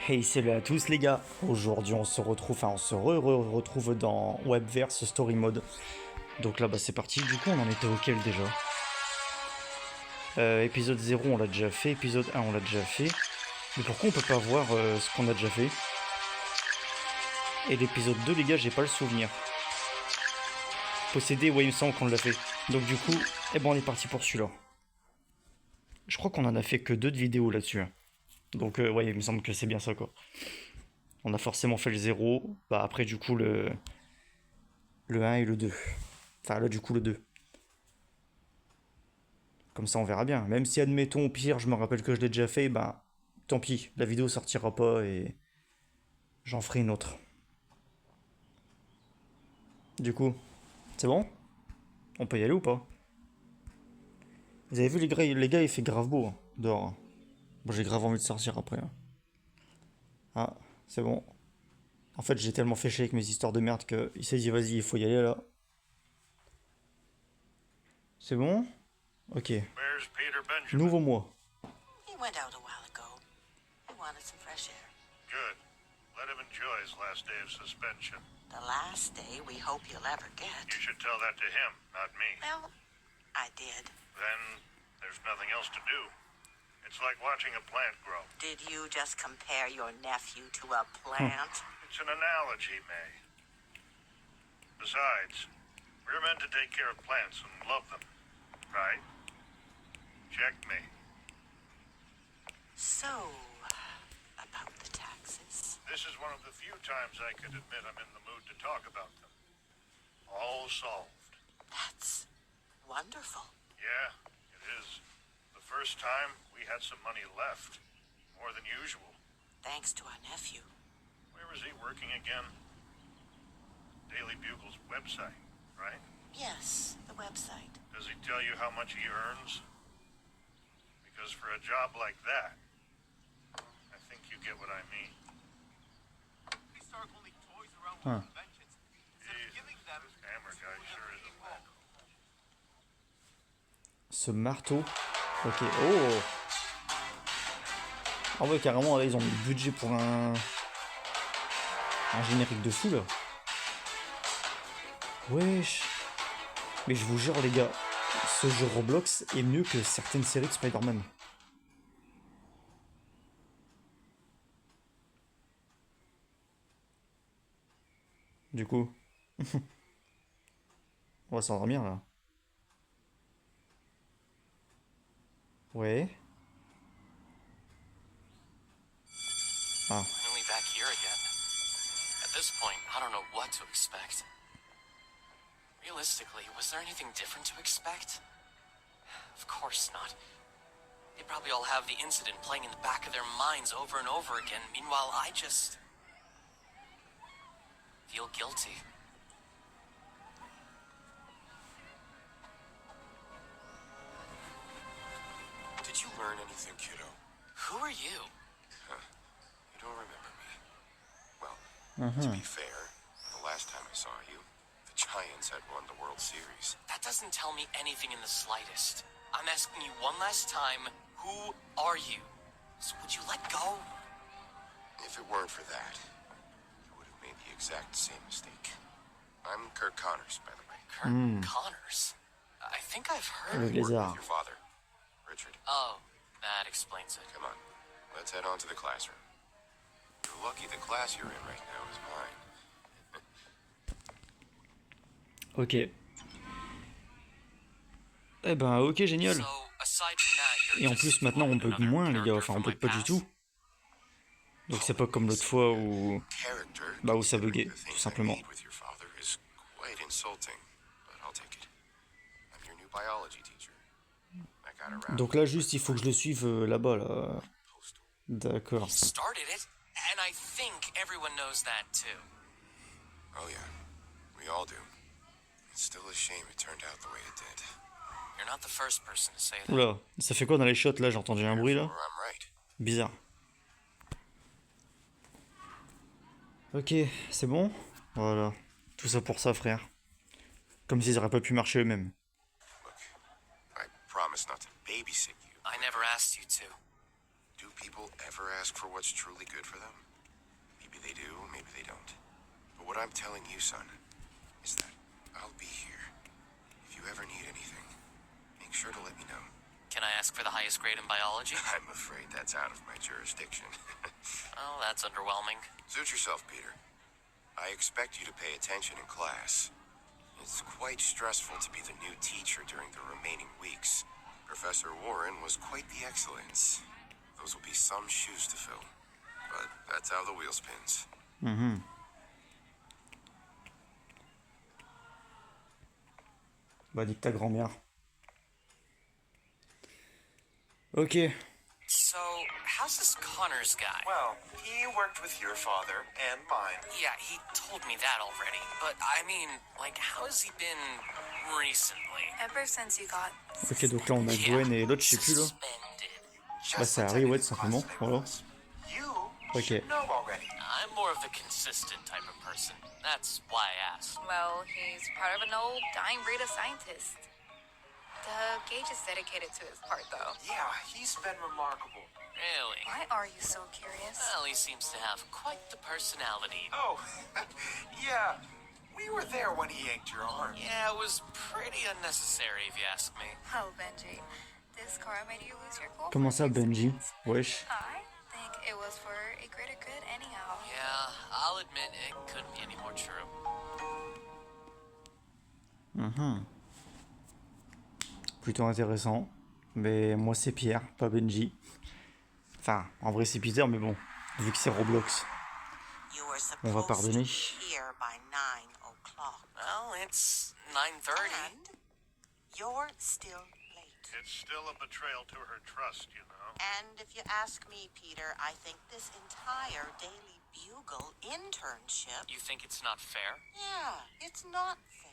Hey, salut à tous les gars. Aujourd'hui, on se retrouve, retrouve dans Webverse Story Mode. Donc là, c'est parti. Du coup, on en était auquel déjà Épisode 0, on l'a déjà fait. Épisode 1, on l'a déjà fait. Mais pourquoi on peut pas voir ce qu'on a déjà fait? Et l'épisode 2, les gars, j'ai pas le souvenir. Posséder, ouais, il me semble qu'on l'a fait. Donc du coup, on est parti pour celui-là. Je crois qu'on en a fait que 2 de vidéos là-dessus. Donc ouais, il me semble que c'est bien ça, quoi. On a forcément fait le 0. Bah après, du coup, le 1 et le 2. Enfin, là, du coup, le 2. Comme ça, on verra bien. Même si, admettons, au pire, je me rappelle que je l'ai déjà fait, tant pis. La vidéo sortira pas et j'en ferai une autre. Du coup, c'est bon? On peut y aller ou pas? Vous avez vu, les gars, il fait grave beau, hein, dehors, hein. Bon, j'ai grave envie de sortir après, hein. Ah, c'est bon. En fait, j'ai tellement fait chier avec mes histoires de merde qu'il s'est dit, vas-y, il faut y aller là. C'est bon? Ok. Where's Peter Benjamin? Nouveau mois. He went out a while ago. He wanted some fresh air. Good. Let him enjoy his last day of suspension. The last day we hope you'll ever get. You should tell that to him, not me. Well, I did. Then there's nothing else to do. It's like watching a plant grow. Did you just compare your nephew to a plant? It's an analogy, May. Besides, we're meant to take care of plants and love them, right? Check me. So, about the taxes. This is one of the few times I could admit I'm in the mood to talk about them. All solved. That's wonderful. Yeah, it is. The first time, we had some money left. More than usual. Thanks to our nephew. Where was he working again? Daily Bugle's website, right? Yes, the website. Does he tell you how much he earns? Because for a job like that, I think you get what I mean. These start only toys around Huh. conventions. Instead of giving them, This hammer guy sure is a whack. Ce marteau. Ok. Oh! Ah ouais, carrément, là, ils ont mis le budget pour un générique de fou, là. Wesh. Mais je vous jure, les gars, ce jeu Roblox est mieux que certaines séries de Spider-Man. Du coup, on va s'endormir, là. Ouais. Ah. Finally back here again. At this point, I don't know what to expect. Realistically, was there anything different to expect? Of course not. They probably all have the incident playing in the back of their minds over and over again. Meanwhile, I just feel guilty. Did you learn anything, kiddo? Who are you? You don't remember me. Well, to be fair, the last time I saw you, the Giants had won the World Series. That doesn't tell me anything in the slightest. I'm asking you one last time, who are you? So would you let go? If it weren't for that, you would have made the exact same mistake. I'm Kirk Connors, by the way. Kirk Connors? I think I've Le heard. I work lézard. with your father, Richard. Oh, that explains it. Come on, let's head on to the classroom. You're lucky the class you're in right now is mine. Ok. Ok, génial. So, aside from that, Et you're en just plus, maintenant, on bug another moins, les gars. character Enfin, on from bug my pas du past? tout. Donc c'est pas comme l'autre fois où... Character, Bah, où ça buguait, considering the tout things I simplement. made with your father is quite insulting, but I'll take it. I'm your new biology teacher. I got around Donc là, juste, il faut que je le suive là-bas, là. postal. D'accord. He started it, and I think everyone knows that too. Oh yeah, we all do. It's still a shame it turned out the way it did. You're not the first person to say that. Oula, ça fait quoi dans les shots, là? J'ai entendu un bruit, là. Or I'm right. Bizarre. Ok, c'est bon? Voilà. Tout ça pour ça, frère. Comme s'ils auraient pas pu marcher eux-mêmes. Look, I promise not to babysit you. I never asked you to. Do people people ever ask for what's truly good for them? Maybe they do, maybe they don't. But what I'm telling you, son, is that I'll be here. If you ever need anything, make sure to let me know. Can I ask for the highest grade in biology? I'm afraid that's out of my jurisdiction. Oh, that's underwhelming. Suit yourself, Peter. I expect you to pay attention in class. It's quite stressful to be the new teacher during the remaining weeks. Professor Warren was quite the excellence. Those will be some shoes to fill. But that's how the wheel spins. Bah, nique ta grand-mère. Ok. So, how's this Connors guy? Well, he worked with your father and mine. Yeah, he told me that already. But, I mean, like, how has he been recently? Ever since you got Ok, donc là on a Gwen et l'autre, je sais plus là. Suspended. Bah, c'est Harry, ouais, tout simplement. Voilà. You Ok. should know already. I'm more of the consistent type of person. That's why I asked. Well, he's part of an old dying breed of scientists. Gage is dedicated to his part, though. Yeah, he's been remarkable. Really? Why are you so curious? Well, he seems to have quite the personality. Oh, yeah. We were there when he yanked your arm. Yeah, it was pretty unnecessary if you ask me. Oh, Benji, this car made you lose your cool. Comment ça, Benji? Wesh. I think it was for a greater good, anyhow. Yeah, I'll admit it couldn't be any more true. Plutôt intéressant. Mais moi c'est Pierre, pas Benji. Enfin, en vrai c'est Peter, mais bon, vu que c'est Roblox. You were On va supposed to pardonner. be here by 9 o'clock. Well, it's 9:30. And you're still late. It's still a betrayal to her trust, you know. And if you ask me, Peter, I think this entire Daily Bugle internship... You think it's not fair? Yeah, it's not fair.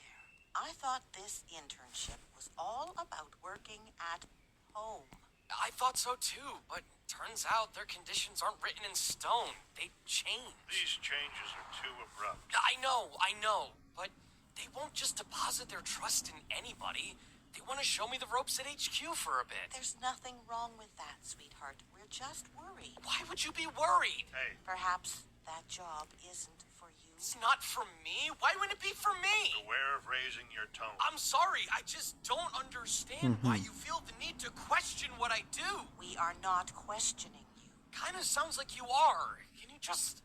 I thought this internship was all about working at home. I thought so too, but turns out their conditions aren't written in stone. They change. These changes are too abrupt. I know, but they won't just deposit their trust in anybody. They want to show me the ropes at HQ for a bit. There's nothing wrong with that, sweetheart. We're just worried. Why would you be worried? Hey, Perhaps that job isn't for you. It's not for me. Why wouldn't it be for me? beware of raising your tone. I'm sorry, I just don't understand why you feel the need to question what I do. We are not questioning you. Kinda sounds like you are. Can you just...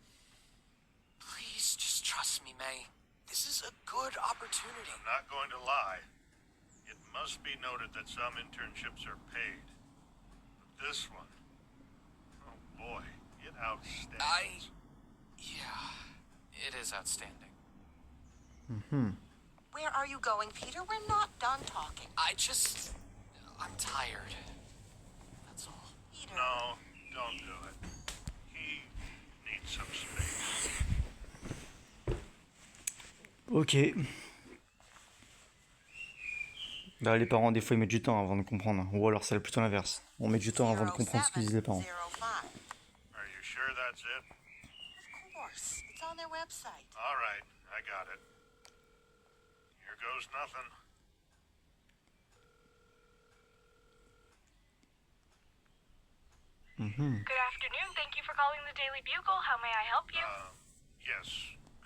Please, just trust me, May. This is a good opportunity. I'm not going to lie. It must be noted that some internships are paid. But this one, oh boy, it outstands. Yeah, it is outstanding. Where are you going, Peter? We're not done talking. I'm tired. That's all. Peter. No, don't do it. He needs some space. Ok. Là, les parents, des fois, ils mettent du temps avant de comprendre. Ou alors, c'est plutôt l'inverse. On met du temps avant de comprendre ce que disent les parents. 0705. Are you sure that's it? Of course. It's on their website. All right, I got it. Here goes nothing. Good afternoon. Thank you for calling the Daily Bugle. How may I help you? Yes,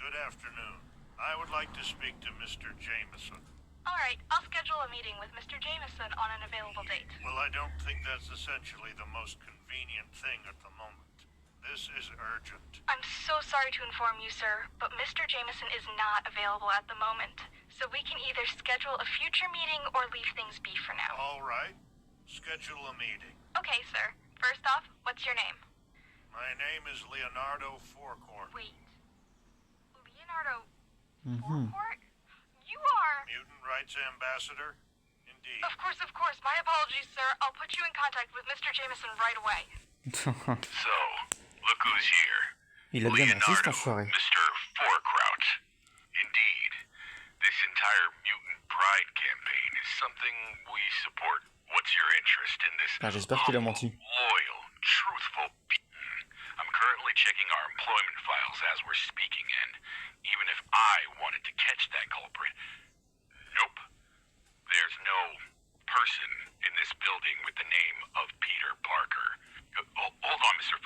good afternoon. I would like to speak to Mr. Jameson. All right, I'll schedule a meeting with Mr. Jameson on an available date. Well, I don't think that's essentially the most convenient thing at the moment. This is urgent. I'm so sorry to inform you, sir, but Mr. Jameson is not available at the moment. So we can either schedule a future meeting or leave things be for now. All right, schedule a meeting. Okay, sir. First off, what's your name? My name is Leonardo Forecourt. Wait. Leonardo Forecourt? You are... Mutant Rights Ambassador? Indeed. Of course. My apologies, sir. I'll put you in contact with Mr. Jameson right away. So, look who's here. Il a bien insisté, enfoiré. Mr. Forekraut. Indeed, this entire Mutant Pride campaign is something we support. What's your interest in this Ah, j'espère qu'il a menti. loyal, truthful I'm currently checking our employment files as we're speaking, and even if I wanted to catch that culprit, nope. There's no person in this building with the name of Peter Parker. Hold on, Mr.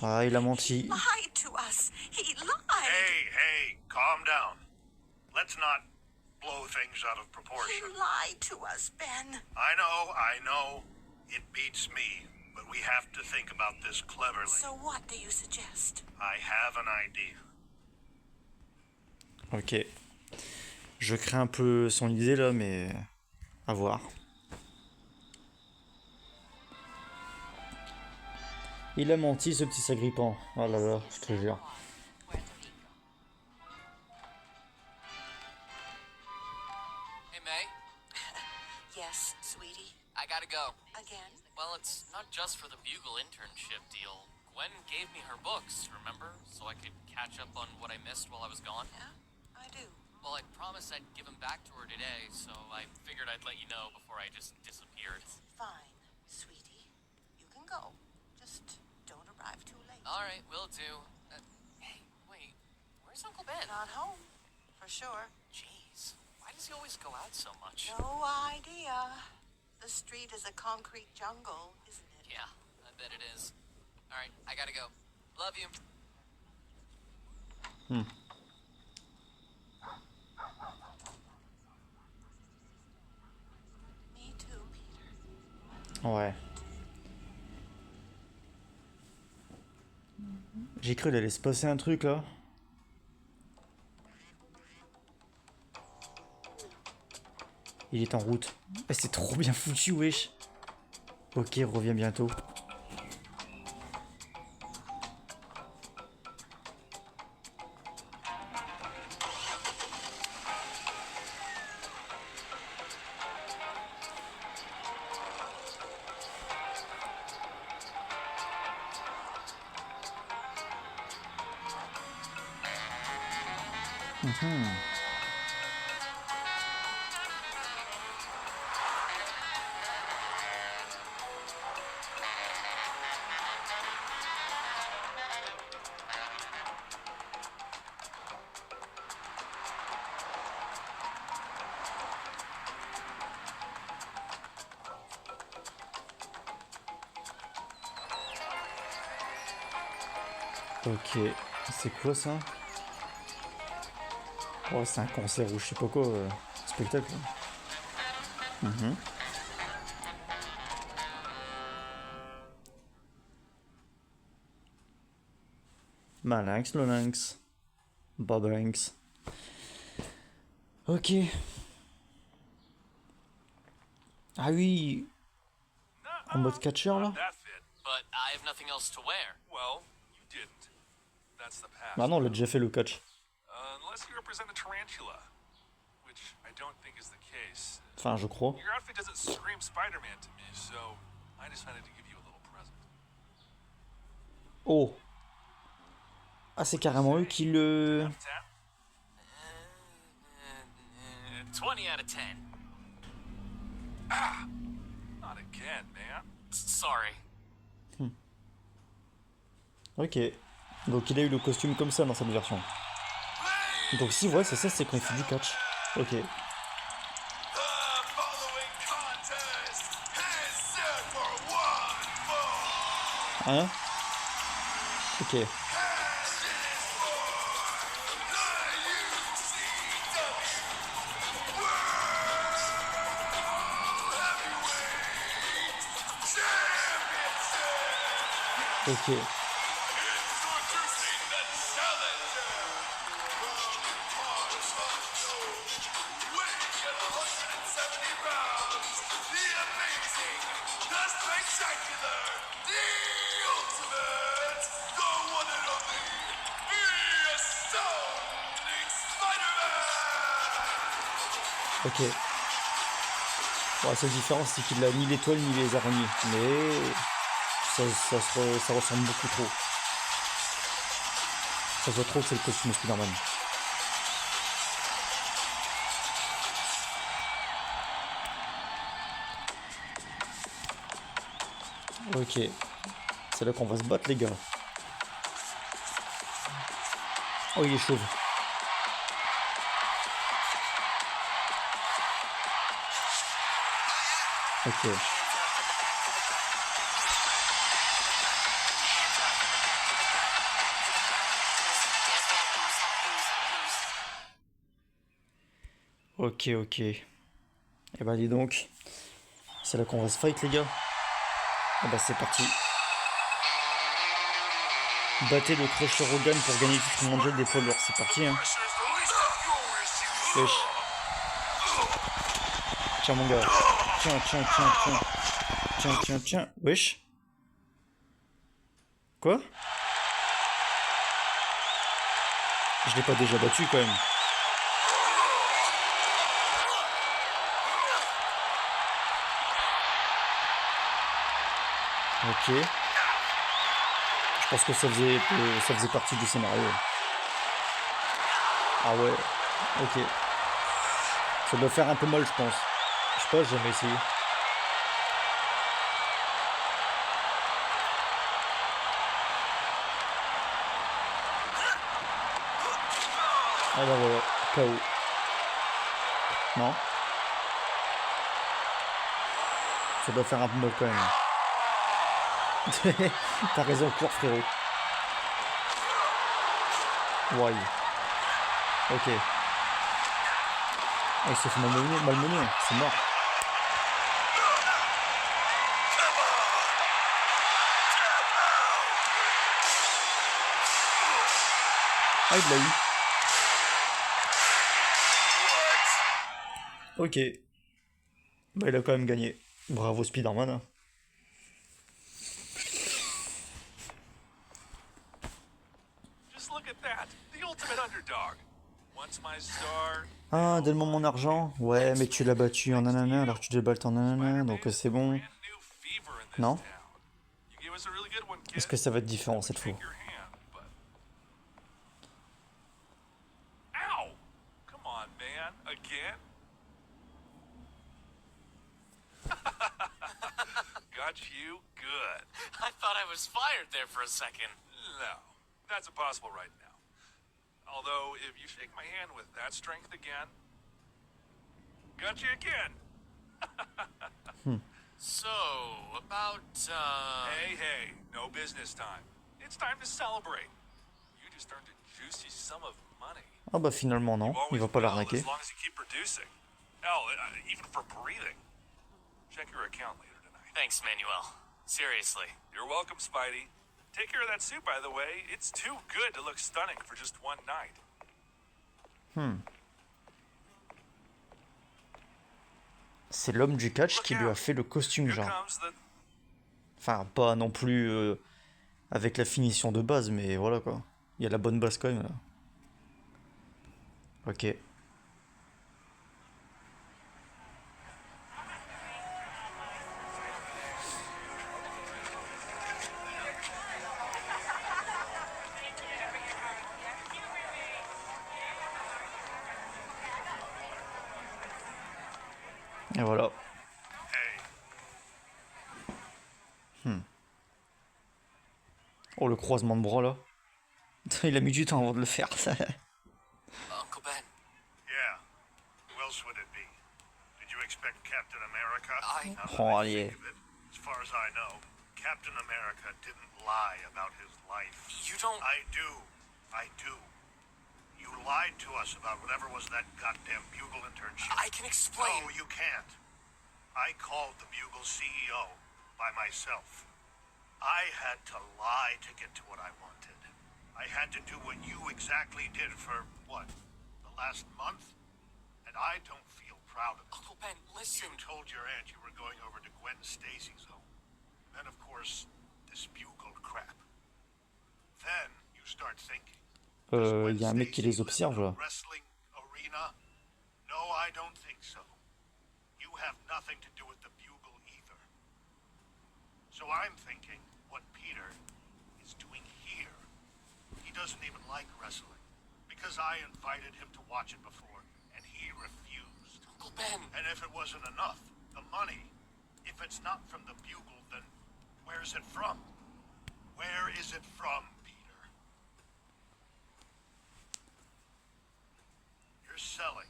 Ah, il a menti. Lied to us. He lied. Hey, calm down. Let's not blow things out of He proportion. lied to us, Ben. I know. It beats me, but we have to think about this cleverly. So what do you suggest? I have an idea. Ok. Je crains un peu son idée là, mais à voir. Il a menti, ce petit s'agrippant. Oh là là, je te jure. Hey, May, Yes, sweetie. I gotta go. Again? Well, it's not just for the Bugle internship deal. Gwen gave me her books, remember? So I could catch up on what I missed while I was gone. Yeah, I do. Well, I promised I'd give them back to her today, so I figured I'd let you know before I just disappeared. Fine, sweetie. You can go. Just don't arrive too late. All right, will do. Hey, wait, where's Uncle Ben? Not home, for sure. Jeez, why does he always go out so much? No idea. The street is a concrete jungle, isn't it? Yeah, I bet it is. All right, I gotta go. Love you. Me too, Peter. Ouais. J'ai cru qu'il allait se passer un truc là. Il est en route. Eh, c'est trop bien foutu, wesh. Ok, reviens bientôt. Ok, c'est quoi ça? Oh, c'est un concert ou je sais pas quoi, spectacle. Malinx, le lynx. Bobanks. Ok. Ah oui. En mode catcheur là? That fit. But I have nothing else to wear. Well, you didn't. That's the past. Bah non, on l'a déjà fait le catch. Unless you represent a tarantula, which I don't think is the case. Enfin, je crois. Your outfit doesn't scream Spider-Man to me, so I decided to give you a little present. Oh. Ah, c'est carrément eux qui le... Out of 10? 20 out of 10. Not again, man. Sorry. Ok. Donc il a eu le costume comme ça dans cette version. Donc si, ouais, c'est ça, c'est quand il fait du catch. Ok. The following contest is set for one fall. Hein? Ok. And it is for the UCW World Heavyweight Championship. Ok. Introducing the challenger from parts unknown, weighing at 170 pounds, the amazing, the spectacular, the ultimate, the one and only, the astounding Spider-Man! Ok. Bon, la seule différence, c'est qu'il a ni l'étoile ni les araignées. Mais... ça ressemble beaucoup trop. Ça se voit trop que c'est le costume de Spider-Man. Ok. C'est là qu'on va se battre, les gars. Oh, il est chauve. Ok. Ok, ok. Eh bah dis donc. C'est là qu'on va se fight, les gars. Ah bah c'est parti. Battez le Crusher Hogan pour gagner le titre mondial des poids lourds. C'est parti, hein. Wesh. Tiens, mon gars. Tiens, tiens, tiens, tiens. Tiens, tiens, tiens. Wesh. Quoi? Je l'ai pas déjà battu, quand même. Ok. Je pense que ça faisait partie du scénario. Ah ouais. Ok. Ça doit faire un peu mal, je pense. Je sais pas, j'ai jamais essayé. Ah bah voilà. KO. Non? Ça doit faire un peu mal quand même. T'as raison, cours frérot. Ouais. Ok. Ah, il s'est fait malmener, c'est mort. Ah, il l'a eu. Ok. Bah, il a quand même gagné. Bravo Spider-Man. Hein. Ah, donne-moi mon argent. Ouais, mais tu l'as battu en nanana, alors tu te balles en nanana, donc c'est bon. Non? Est-ce que ça va être différent cette fois? Got you good. I thought I was fired there for a second. No, that's impossible right now. Although, if you shake my hand with that strength again, got you again. So, about, Hey, no business time. It's time to celebrate. You just earned a juicy sum of money. Ah bah finalement non, il va pas l'arnaquer. As long as you keep producing. Hell, even for breathing. Check your account later tonight. Thanks, Manuel. Seriously. You're welcome, Spidey. Take care of that suit, by the way. It's too good to look stunning for just one night. C'est l'homme du catch qui lui a fait le costume, Here genre. comes the... Enfin, pas non plus avec la finition de base, mais voilà quoi. Il y a la bonne base quand même là. Ok. Et voilà. Oh, le croisement de bras là. Il a mis du temps avant de le faire, ça. Uncle Ben, Yeah. Who else would it be? Did you expect Captain America? I- Now that Oh, I yeah. think of it, as far as I know, Captain America didn't lie about his life. you don't... I do. You lied to us about whatever was that goddamn Bugle internship. I can explain. No, you can't. I called the Bugle CEO by myself. I had to lie to get to what I wanted. I had to do what you exactly did for, what, the last month? And I don't feel proud of it. Uncle Ben, listen. You told your aunt you were going over to Gwen Stacy's home. Then, of course, this Bugle crap. Then you start thinking. Il y a un mec qui les observe là. Wrestling arena? No, I don't think so. You have nothing to do with the Bugle either. So I'm thinking what Peter is doing here. He doesn't even like wrestling because I invited him to watch it before and he refused. Uncle Ben. And if it wasn't enough, the money, if it's not from the Bugle, then where's it from? Where is it from, Peter? You're selling,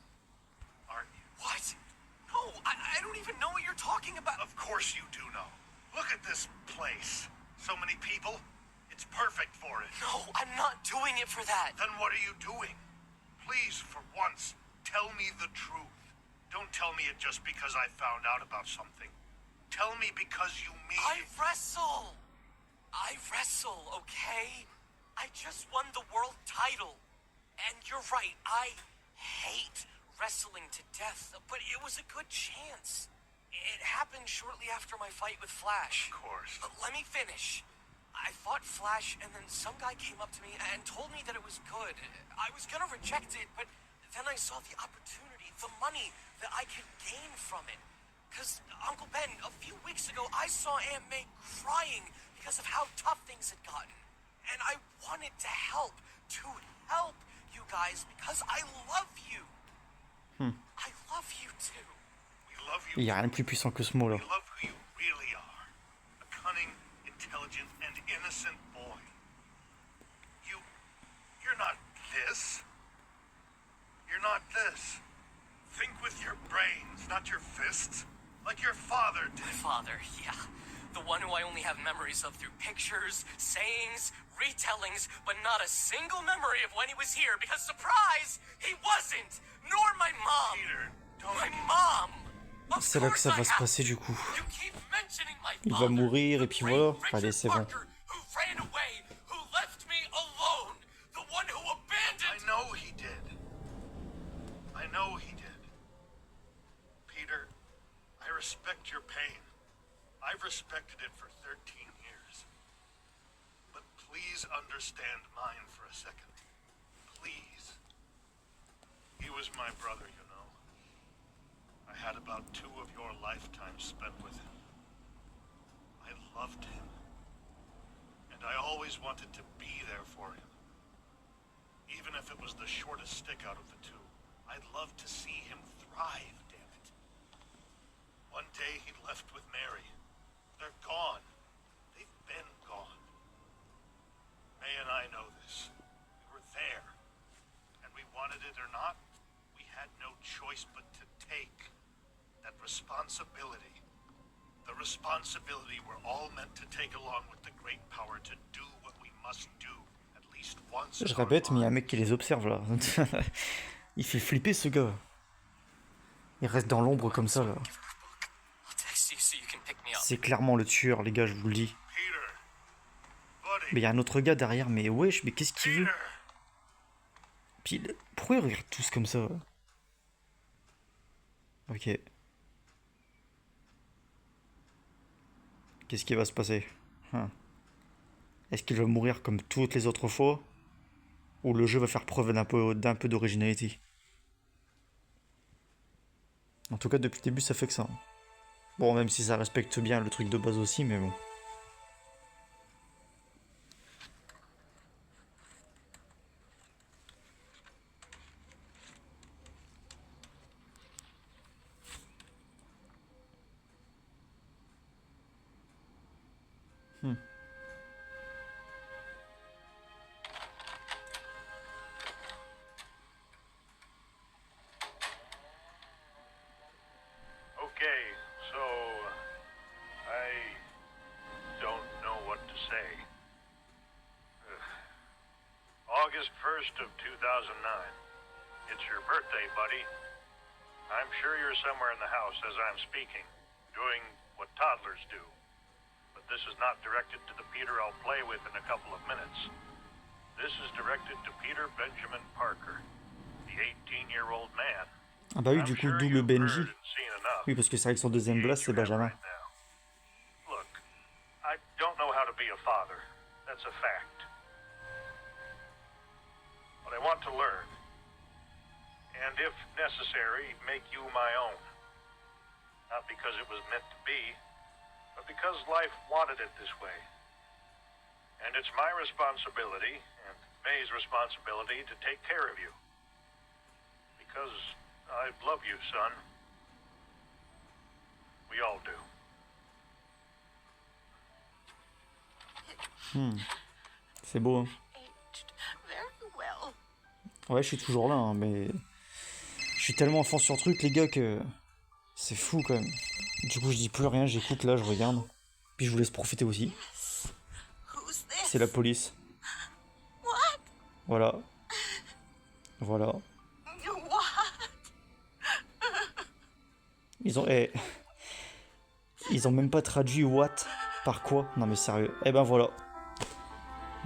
aren't you? What? No, I don't even know what you're talking about. Of course you do know. Look at this place. So many people. It's perfect for it. No, I'm not doing it for that. Then what are you doing? Please, for once, tell me the truth. just because I found out about something. Tell me because you mean I wrestle! I wrestle, okay? I just won the world title. And you're right, I hate wrestling to death, but it was a good chance. It happened shortly after my fight with Flash. Of course. But let me finish. I fought Flash, and then some guy came up to me and told me that it was good. I was gonna reject it, but then I saw the opportunity, the money that I could gain from it. Because, Uncle Ben, a few weeks ago, I saw Aunt May crying because of how tough things had gotten. And I wanted to help you guys, because I love you. I love you too. We love you. Il y a rien de plus puissant que ce mot là. We love who you really are. A cunning, intelligent, and innocent boy. You're not this. You're not this. Think with your brains, not your fists. Like your father did. My father, yeah. The one who I only have memories of through pictures, sayings, retellings, but not a single memory of when he was here, because surprise, he wasn't! Nor my mom! Peter, don't... My mom! Of C'est là que ça course I va se have. passer du coup. You keep mentioning my Il va father, mourir et puis the great voilà. Richard Allez, c'est bon. Parker, who ran away, who left me alone, the one who I abandoned... know he did. I know he did. Peter, I respect your pain. I've respected it for 13 years. But please understand mine for a second. Please. He was my brother, you know. I had about 2 of your lifetimes spent with him. I loved him. And I always wanted to be there for him. Even if it was the shortest stick out of the 2. I'd love to see him thrive, damn it. One day he left with Mary. They're gone. They've been gone. May and I know this. We were there. And we wanted it or not, we had no choice but to take that responsibility. The responsibility we're all meant to take along with the great power to do what we must do at least once. Je répète, mais il y a un mec qui les observe là. Il fait flipper ce gars. Il reste dans l'ombre comme ça là. I'll text you so you can pick me up. C'est clairement le tueur, les gars, je vous le dis. Peter, buddy, Mais il y a un autre gars derrière, mais wesh, mais qu'est-ce qu'il veut? Peter. Puis, pourquoi ils regardent tous comme ça? Ok. Qu'est-ce qui va se passer? Est-ce qu'il va mourir comme toutes les autres fois? Ou le jeu va faire preuve d'un peu d'originalité? En tout cas, depuis le début, ça fait que ça. Bon, même si ça respecte bien le truc de base aussi, mais bon. Okay, so I don't know what to say. August 1st of 2009. It's your birthday, buddy. I'm sure you're somewhere in the house as I'm speaking, doing what toddlers do. But this is not directed to the Peter I'll play with in a couple of minutes. This is directed to Peter Benjamin Parker, the 18-year-old man. Ah bah oui, du coup, I'm sure double you've Benji. heard and seen enough. Oui, parce que c'est vrai que son deuxième blast, c'est Benjamin. Look, I don't know how to be a father. That's a fact. But I want to learn. And if necessary, make you my own. Not because it was meant to be, but because life wanted it this way. And it's my responsibility, and May's responsibility, to take care of you. Because I love you, son. We all do. C'est beau, hein. Aged very well. Ouais, je suis toujours là, hein, mais... Je suis tellement à fond sur le truc, les gars, que... C'est fou, quand même. Du coup, je dis plus rien, j'écoute, là, je regarde. Puis je vous laisse profiter aussi. Who's this? C'est la police. What? Voilà. Voilà. What? Ils ont... eh, ils ont même pas traduit what par quoi. Non mais sérieux. Eh ben voilà.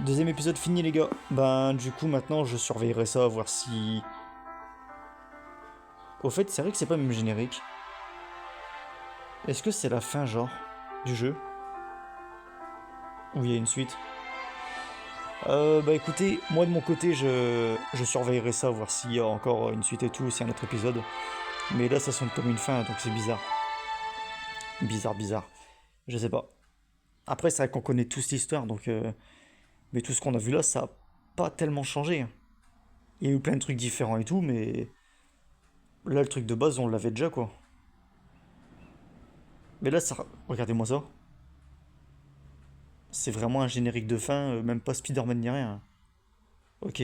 Deuxième épisode fini les gars. Ben du coup maintenant je surveillerai ça, voir si... Au fait c'est vrai que c'est pas le même générique. Est-ce que c'est la fin genre du jeu? Ou il y a une suite? Bah écoutez, moi de mon côté je surveillerai ça, voir s'il y a encore une suite et tout, s'il y a un autre épisode. Mais là ça sonne comme une fin donc c'est bizarre. Bizarre. Je sais pas. Après c'est vrai qu'on connaît tous l'histoire donc... Mais tout ce qu'on a vu là ça a pas tellement changé. Il y a eu plein de trucs différents et tout mais... Là le truc de base on l'avait déjà quoi. Mais là ça... Regardez-moi ça. C'est vraiment un générique de fin, même pas Spider-Man ni rien. Ok.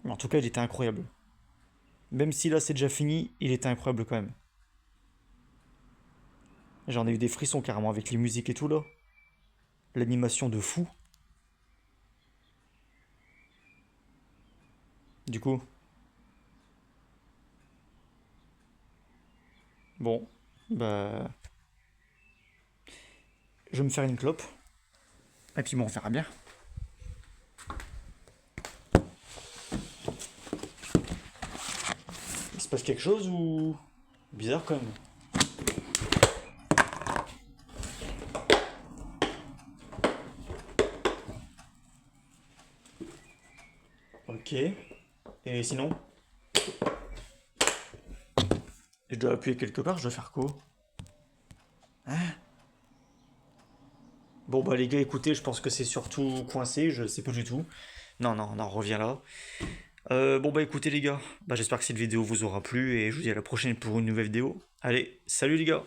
Mais en tout cas, il était incroyable. Même si là c'est déjà fini, il était incroyable quand même. J'en ai eu des frissons carrément avec les musiques et tout là. L'animation de fou. Du coup. Bon. Bah. Je vais me faire une clope. Et puis bon, on verra bien. Il se passe quelque chose ou... Bizarre quand même. Ok. Et sinon? Je dois appuyer quelque part, je dois faire quoi? Hein? Bon bah les gars, écoutez, je pense que c'est surtout coincé, je sais pas du tout. Non, on revient là. Bon bah écoutez les gars, bah j'espère que cette vidéo vous aura plu et je vous dis à la prochaine pour une nouvelle vidéo. Allez, salut les gars!